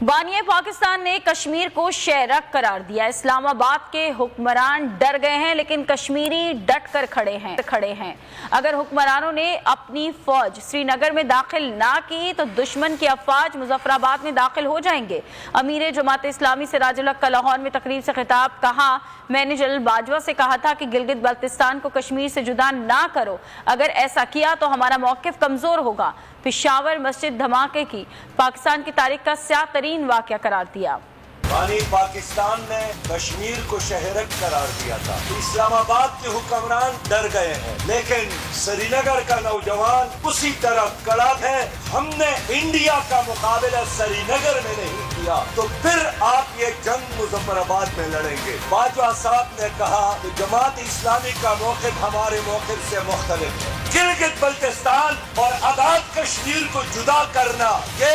बानिए पाकिस्तान ने कश्मीर को शहरक करार दिया। इस्लामाबाद के हुक्मरान डर गए हैं, लेकिन कश्मीरी डट कर खड़े हैं। अगर हुक्मरानों ने अपनी फौज श्रीनगर में दाखिल ना की तो दुश्मन की अफवाज मुजफ्फराबाद में दाखिल हो जाएंगे। अमीर जमात इस्लामी सिराजुल हक का लाहौर में तकरीर से खिताब कहा, मैंने जनरल बाजवा से कहा था कि गिलगित बल्तिस्तान को कश्मीर से जुदा ना करो। अगर ऐसा किया तो हमारा मौक़िफ़ कमजोर होगा। पेशावर मस्जिद धमाके की पाकिस्तान की तारीख का स्याह तरीन वाक़या करार दिया। पाकिस्तान ने कश्मीर को शहरक करार दिया था। इस्लामाबाद के हुक्मरान डर गए हैं, लेकिन श्रीनगर का नौजवान उसी तरह कड़ा है। हमने इंडिया का मुकाबला श्रीनगर में नहीं किया तो फिर आप ये जंग मुजफ्फराबाद में लड़ेंगे। बाजवा साहब ने कहा कि जमात इस्लामी का मौक़िफ़ हमारे मौक़िफ़ से मुख्तलिफ है। गिलगित बल्तिस्तान और आज़ाद कश्मीर को जुदा करना ये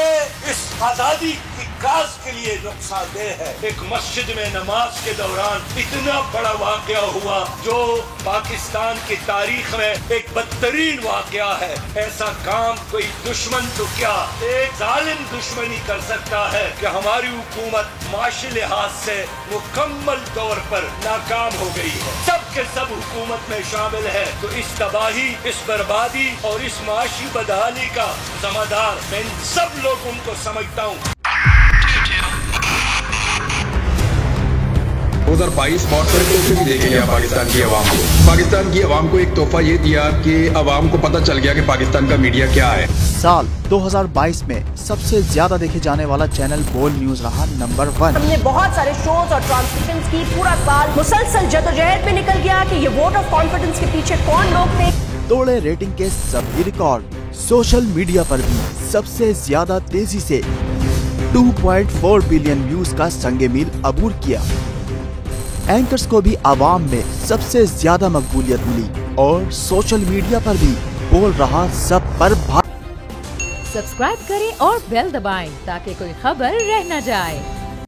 इस आज़ादी की काज के लिए नुकसानदेह है। एक मस्जिद में नमाज के दौरान इतना बड़ा वाक़या हुआ जो पाकिस्तान की तारीख में एक बदतरीन वाक़या है। ऐसा काम कोई दुश्मन तो क्या एक जालिम दुश्मन ही कर सकता है कि हमारी हुकूमत माशी लिहाज से मुकम्मल तौर पर नाकाम हो गई है। सब के सब हुकूमत में शामिल है, तो इस तबाही, इस बर्बादी और इस माशी बदहाली का ज़िम्मेदार मैं सब लोगों को समझता हूँ। 2022 बहुत सारे तोहफे भी देखे गया पाकिस्तान की आवाम को। पाकिस्तान की आवाम को एक तोहफा ये दिया कि आवाम को पता चल गया कि पाकिस्तान का मीडिया क्या है। साल 2022 में सबसे ज्यादा देखे जाने वाला चैनल बोल न्यूज रहा नंबर 1। हमने बहुत सारे शोज और ट्रांसमिशंस की। पूरा साल मुसलसल जदोजहद में निकल गया कि ये वोट ऑफ कॉन्फिडेंस के पीछे कौन लोग थे। तोड़े रेटिंग के सभी रिकॉर्ड। सोशल मीडिया पर भी सबसे ज्यादा तेजी से 2.4 बिलियन व्यूज का संगे मील अबूर किया। एंकर्स को भी आवाम में सबसे ज्यादा मकबूलियत मिली और सोशल मीडिया पर भी बोल रहा सब पर सब्सक्राइब करें और बेल दबाएं ताकि कोई खबर रह न जाए।